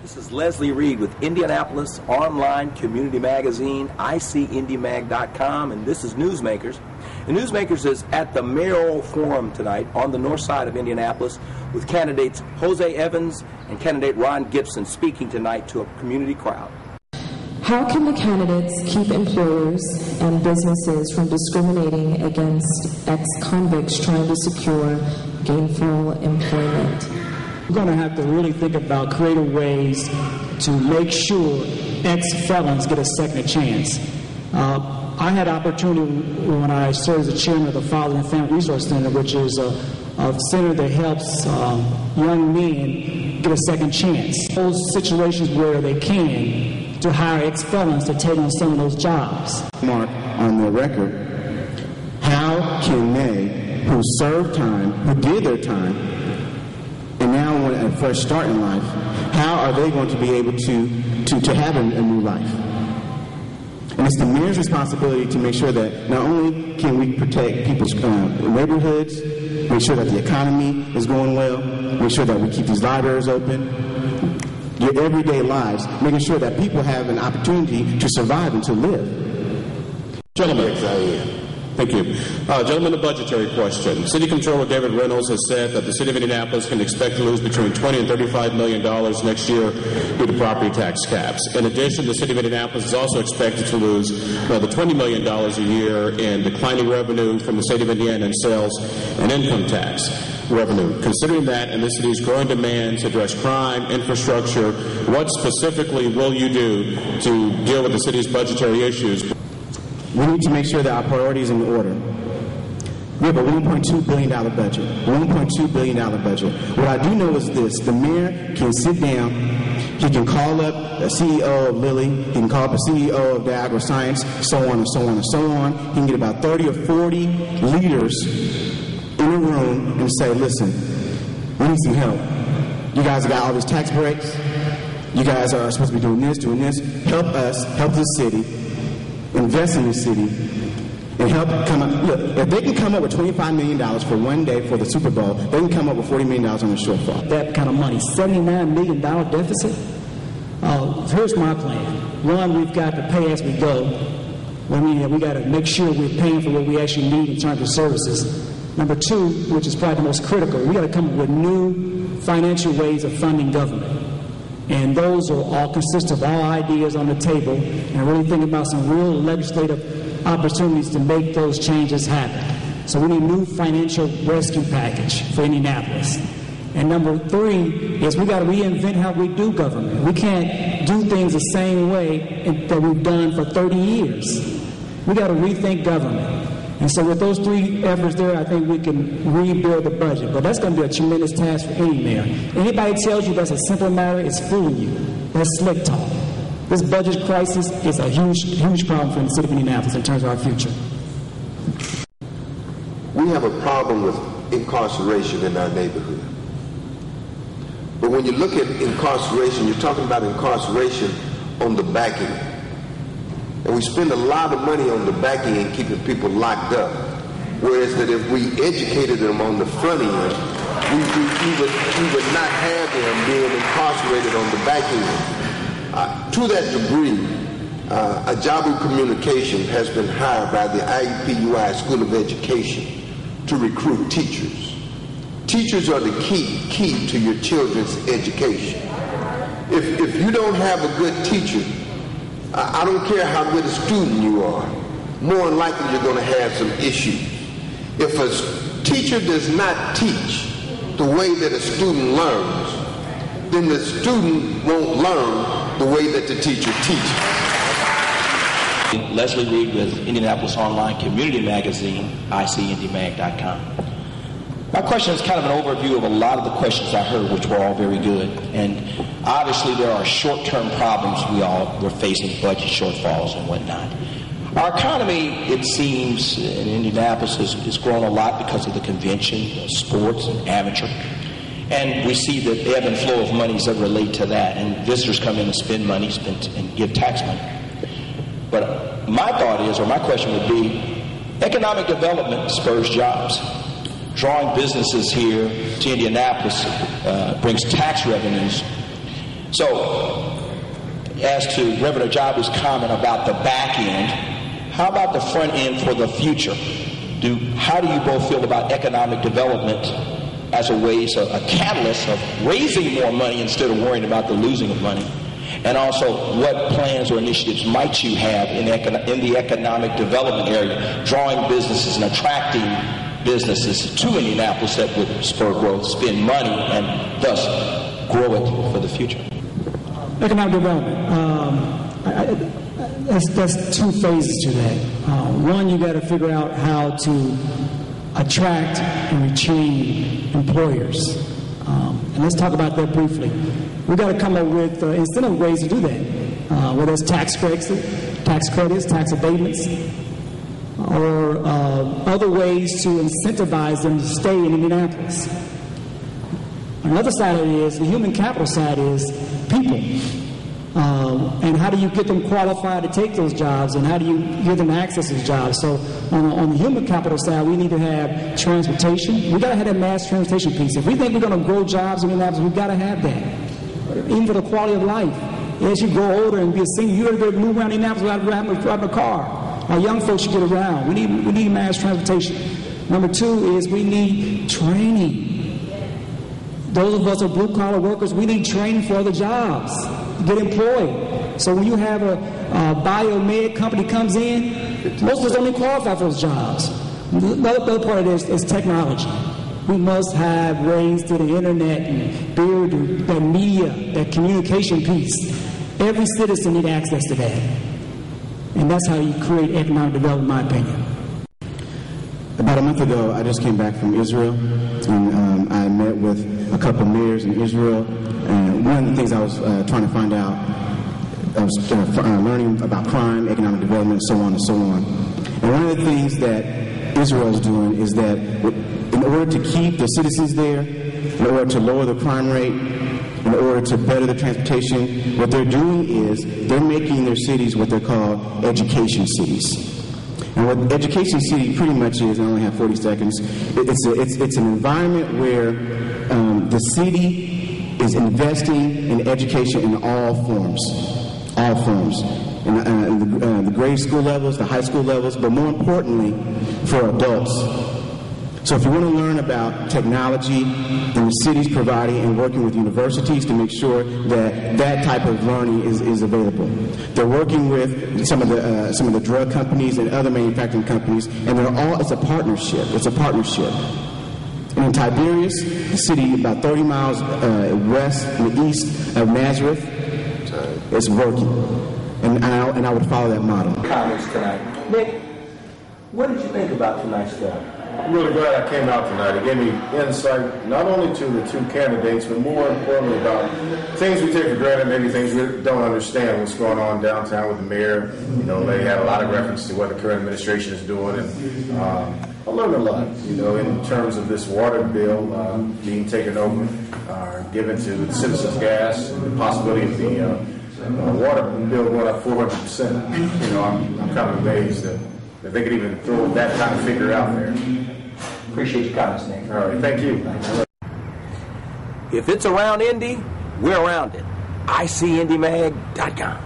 This is Leslie Reed with Indianapolis Online Community Magazine, ICIndyMag.com, and this is Newsmakers. And Newsmakers is at the Mayoral Forum tonight on the north side of Indianapolis with candidates Jose Evans and candidate Ron Gibson speaking tonight to a community crowd. How can the candidates keep employers and businesses from discriminating against ex-convicts trying to secure gainful employment? We're going to have to really think about creative ways to make sure ex-felons get a second chance. I had opportunity when I served as the chairman of the Father and Family Resource Center, which is a center that helps young men get a second chance. Those situations where they can, to hire ex-felons to take on some of those jobs. Mark on their record, how can they, who served time, who did their time, and now want a fresh start in life, how are they going to be able to have a new life? And it's the mayor's responsibility to make sure that not only can we protect people's neighborhoods, make sure that the economy is going well, make sure that we keep these libraries open, your everyday lives, making sure that people have an opportunity to survive and to live. Gentlemen. Thank you. Gentlemen, a budgetary question. City Controller David Reynolds has said that the City of Indianapolis can expect to lose between $20 and $35 million next year due to property tax caps. In addition, the City of Indianapolis is also expected to lose another $20 million a year in declining revenue from the State of Indiana in sales and income tax revenue. Considering that and the city's growing demand to address crime, infrastructure, what specifically will you do to deal with the city's budgetary issues? We need to make sure that our priorities are in order. We have a $1.2 billion budget. $1.2 billion budget. What I do know is this. The mayor can sit down. He can call up a CEO of Lilly. He can call up a CEO of Niagara Science, so on and so on and so on. He can get about 30 or 40 leaders in a room and say, listen, we need some help. You guys got all these tax breaks. You guys are supposed to be doing this, doing this. Help us, help the city. Invest in the city and help come up. Look, if they can come up with $25 million for one day for the Super Bowl, they can come up with $40 million on the shortfall. That kind of money, $79 million deficit. Here's my plan. One, we've got to pay as we go. We got to make sure we're paying for what we actually need in terms of services. Number two, which is probably the most critical, we got to come up with new financial ways of funding government. And those are all consist of all ideas on the table and really think about some real legislative opportunities to make those changes happen. So we need a new financial rescue package for Indianapolis. And number three is we got to reinvent how we do government. We can't do things the same way that we've done for 30 years. We got to rethink government. And so with those three efforts there, I think we can rebuild the budget. But that's going to be a tremendous task for any mayor. Anybody tells you that's a simple matter is fooling you. That's slick talk. This budget crisis is a huge problem for the city of Indianapolis in terms of our future. We have a problem with incarceration in our neighborhood. But when you look at incarceration, you're talking about incarceration on the back end. And we spend a lot of money on the back end keeping people locked up. Whereas that if we educated them on the front end, we would not have them being incarcerated on the back end. To that degree, Ajabu Communication has been hired by the IUPUI School of Education to recruit teachers. Teachers are the key to your children's education. If you don't have a good teacher, I don't care how good a student you are, more than likely you're going to have some issues. If a teacher does not teach the way that a student learns, then the student won't learn the way that the teacher teaches. Leslie Reed with Indianapolis Online Community Magazine, ICIndyMag.com. My question is kind of an overview of a lot of the questions I heard, which were all very good. And obviously there are short-term problems we're facing, budget shortfalls and whatnot. Our economy, it seems, in Indianapolis has grown a lot because of the convention, sports, and amateur. And we see that the ebb and flow of monies that relate to that. And visitors come in and spend money, and give tax money. But my thought is, or my question would be, economic development spurs jobs. Drawing businesses here to Indianapolis brings tax revenues. So, as to Reverend Ajabu's comment about the back end, how about the front end for the future? How do you both feel about economic development as a catalyst of raising more money instead of worrying about the losing of money? And also, what plans or initiatives might you have in the economic development area, drawing businesses and attracting businesses to Indianapolis that would spur growth, spend money, and thus grow it for the future? Economic development. That's two phases to that. One, you got to figure out how to attract and retain employers. And let's talk about that briefly. We've got to come up with incentive ways to do that, whether it's tax credits, tax abatements, or other ways to incentivize them to stay in Indianapolis. On the other side of it is, the human capital side is people. And how do you get them qualified to take those jobs, and how do you give them access to those jobs? So on the human capital side, we need to have transportation. We've got to have that mass transportation piece. If we think we're going to grow jobs in Indianapolis, we've got to have that. Even for the quality of life. As you grow older and be a senior, you're going to move around Indianapolis without driving a car. Our young folks should get around. We need mass transportation. Number two is we need training. Those of us who are blue-collar workers, we need training for other jobs. Get employed. So when you have a biomed company comes in, most of us don't even qualify for those jobs. The other part of this is technology. We must have ways to the internet and build that media, that communication piece. Every citizen needs access to that. And that's how you create economic development, in my opinion. About a month ago, I just came back from Israel, and I met with a couple of mayors in Israel. And one of the things I was trying to find out, I was learning about crime, economic development, so on and so on. And one of the things that Israel is doing is that in order to keep the citizens there, in order to lower the crime rate, in order to better the transportation, what they're doing is they're making their cities what they're called education cities. And what education city pretty much is, I only have 40 seconds, it's an environment where the city is investing in education in all forms. In the grade school levels, the high school levels, but more importantly, for adults. So if you want to learn about technology, then the city's providing and working with universities to make sure that that type of learning is available. They're working with some of the drug companies and other manufacturing companies, and it's a partnership. It's a partnership. And in Tiberias, the city about 30 miles west and east of Nazareth, is working. And I would follow that model. Comments tonight. Nick, what did you think about tonight's show? I'm really glad I came out tonight. It gave me insight not only to the two candidates, but more importantly about things we take for granted, maybe things we don't understand what's going on downtown with the mayor. You know, they had a lot of reference to what the current administration is doing, and I learned a lot, you know, in terms of this water bill being taken over, given to the citizens' gas, and the possibility of the water bill going up 400%. You know, I'm kind of amazed that they could even throw that kind of figure out there. Appreciate your comments, Nick. All right, thank you. If it's around Indy, we're around it. ICIndyMag.com.